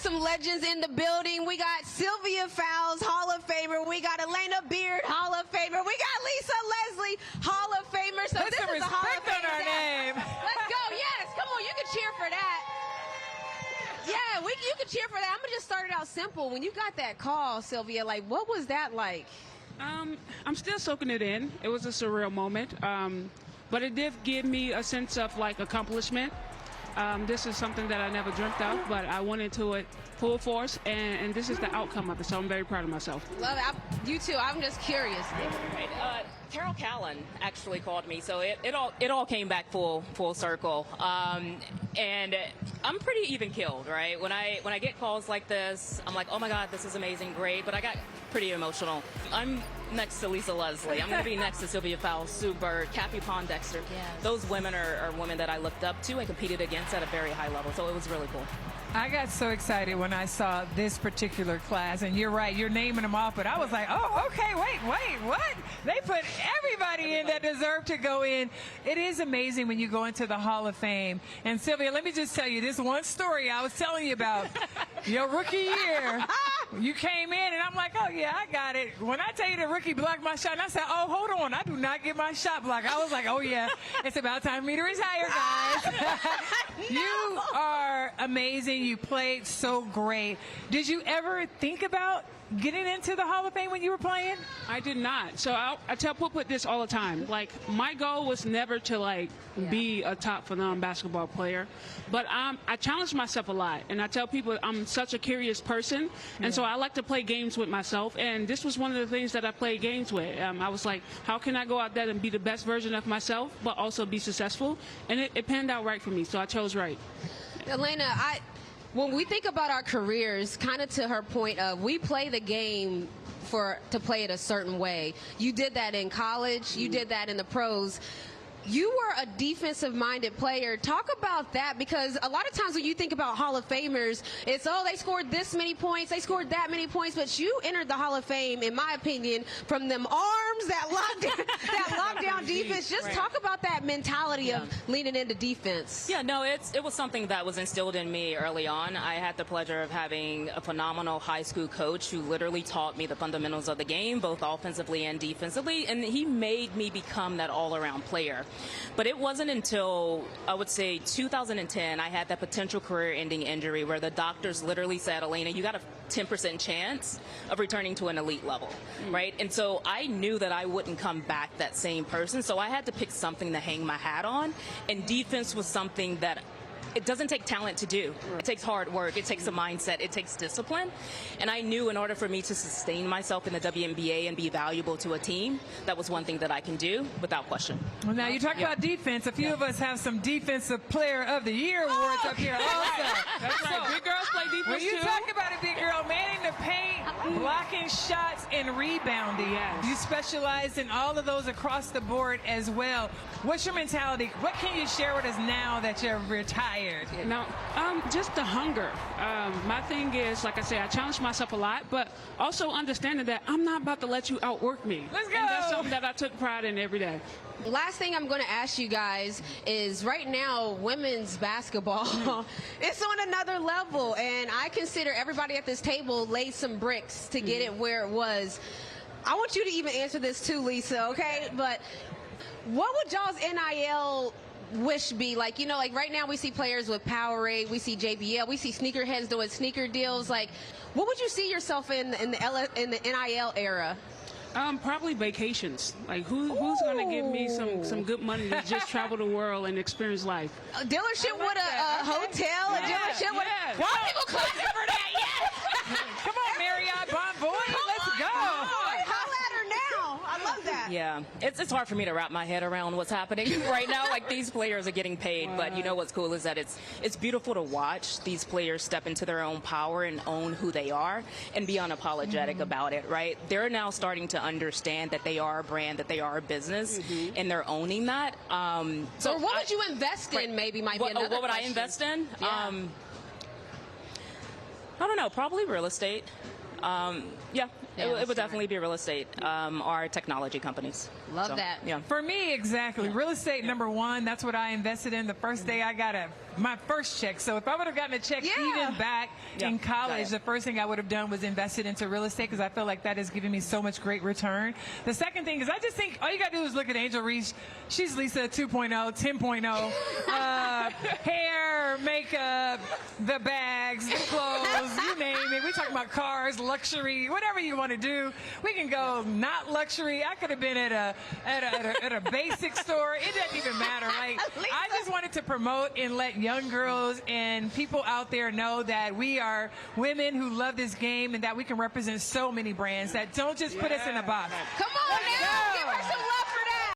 some legends in the building. We got Sylvia Fowles, Hall of Famer. We got Alana Beard, Hall of Famer. We got Lisa Leslie, Hall of Famer. So Put this some is a Hall of respect on Famer our name. Let's go. Yes, come on. You can cheer for that. Yeah, you can cheer for that. I'm going to just start it out simple. When you got that call, Sylvia, like, what was that like? I'm still soaking it in. It was a surreal moment. But it did give me a sense of, like, accomplishment. This is something that I never dreamt of, but I went into it full force, and this is the outcome of it, so I'm very proud of myself. Love it. You too. I'm just curious. Right. Carol Callan actually called me, so it all came back full circle. And I'm pretty even killed, right? When I get calls like this, I'm like, oh my God, this is amazing, great. But I got pretty emotional. I'm next to Lisa Leslie. I'm going to be next to Sylvia Fowles, Sue Bird, Kathy Pondexter. Yes. Those women are women that I looked up to and competed against at a very high level. So it was really cool. I got so excited when I saw this particular class, and you're right, you're naming them off, but I was like, oh, okay, wait, what? They put everybody in that deserved to go in. It is amazing when you go into the Hall of Fame. And Sylvia, let me just tell you this one story I was telling you about. Your rookie year, you came in, and I'm like, oh, yeah, I got it. When I tell you the rookie blocked my shot, and I said, oh, hold on, I do not get my shot blocked. I was like, oh, yeah, it's about time for me to retire, guys. You are amazing. You played so great. Did you ever think about getting into the Hall of Fame when you were playing? I did not. So I tell Put this all the time. Like, my goal was never to, like, be a top phenomenal basketball player. But I challenge myself a lot. And I tell people I'm such a curious person. And so I like to play games with myself. And this was one of the things that I played games with. I was like, how can I go out there and be the best version of myself, but also be successful? And it panned out right for me. So I chose right. Elena, when we think about our careers, kind of to her point of we play the game to play it a certain way. You did that in college. You did that in the pros. You were a defensive-minded player. Talk about that, because a lot of times when you think about Hall of Famers, it's, oh, they scored this many points, they scored that many points, but you entered the Hall of Fame, in my opinion, from them arms, that lockdown defense. Just talk about that mentality of leaning into defense. Yeah, no, it was something that was instilled in me early on. I had the pleasure of having a phenomenal high school coach who literally taught me the fundamentals of the game, both offensively and defensively, and he made me become that all-around player. But it wasn't until, I would say, 2010, I had that potential career-ending injury where the doctors literally said, Elena, you got a 10% chance of returning to an elite level, right? And so I knew that I wouldn't come back that same person, so I had to pick something to hang my hat on, and defense was something that it doesn't take talent to do. It takes hard work. It takes a mindset. It takes discipline. And I knew in order for me to sustain myself in the WNBA and be valuable to a team, that was one thing that I can do without question. Well, now you talk about defense. A few of us have some Defensive Player of the Year awards up here also. That's right. Big girls play defense, when you too. talk about a big girl, manning the paint, blocking shots, and rebounding, you specialize in all of those across the board as well. What's your mentality? What can you share with us now that you're retired? Now, just the hunger. My thing is, like I said, I challenge myself a lot, but also understanding that I'm not about to let you outwork me. Let's go. And that's something that I took pride in every day. Last thing I'm going to ask you guys is, right now, women's basketball, it's on another level, and I consider everybody at this table laid some bricks to get it where it was. I want you to even answer this too, Lisa, okay? But what would y'all's NIL wish be? Like, you know, like right now we see players with Powerade, we see JBL, we see sneakerheads doing sneaker deals. Like, what would you see yourself in the NIL era? Probably vacations. Like, who's going to give me some good money to just travel the world and experience life? A dealership with a hotel, a dealership with... Why are people clapping for that? Yes! Come on, Marriott Bonvoy, let's go! I love that. Yeah, it's hard for me to wrap my head around what's happening right now. Like, these players are getting paid, but you know what's cool is that it's beautiful to watch these players step into their own power and own who they are and be unapologetic about it, right? They're now starting to understand that they are a brand, that they are a business, and they're owning that. So what would you invest in, maybe, might be another What would question. I invest in? Yeah. I don't know, probably real estate. Yeah, Yeah, it that's would definitely be real estate or technology companies. Love So, that. Yeah. For me, exactly. Real estate, number one. That's what I invested in the first day I got my first check. So if I would have gotten a check even back in college, the first thing I would have done was invested into real estate because I feel like that has given me so much great return. The second thing is I just think all you got to do is look at Angel Reese. She's Lisa 2.0, 10.0. Hair, makeup, the bags, the clothes, you name it. We talking about cars, luxury, whatever you want to do. We can go not luxury. I could have been at a basic store. It doesn't even matter. Like I just wanted to promote and let young girls and people out there know that we are women who love this game and that we can represent so many brands that don't just put us in a box. Come on now. Give her some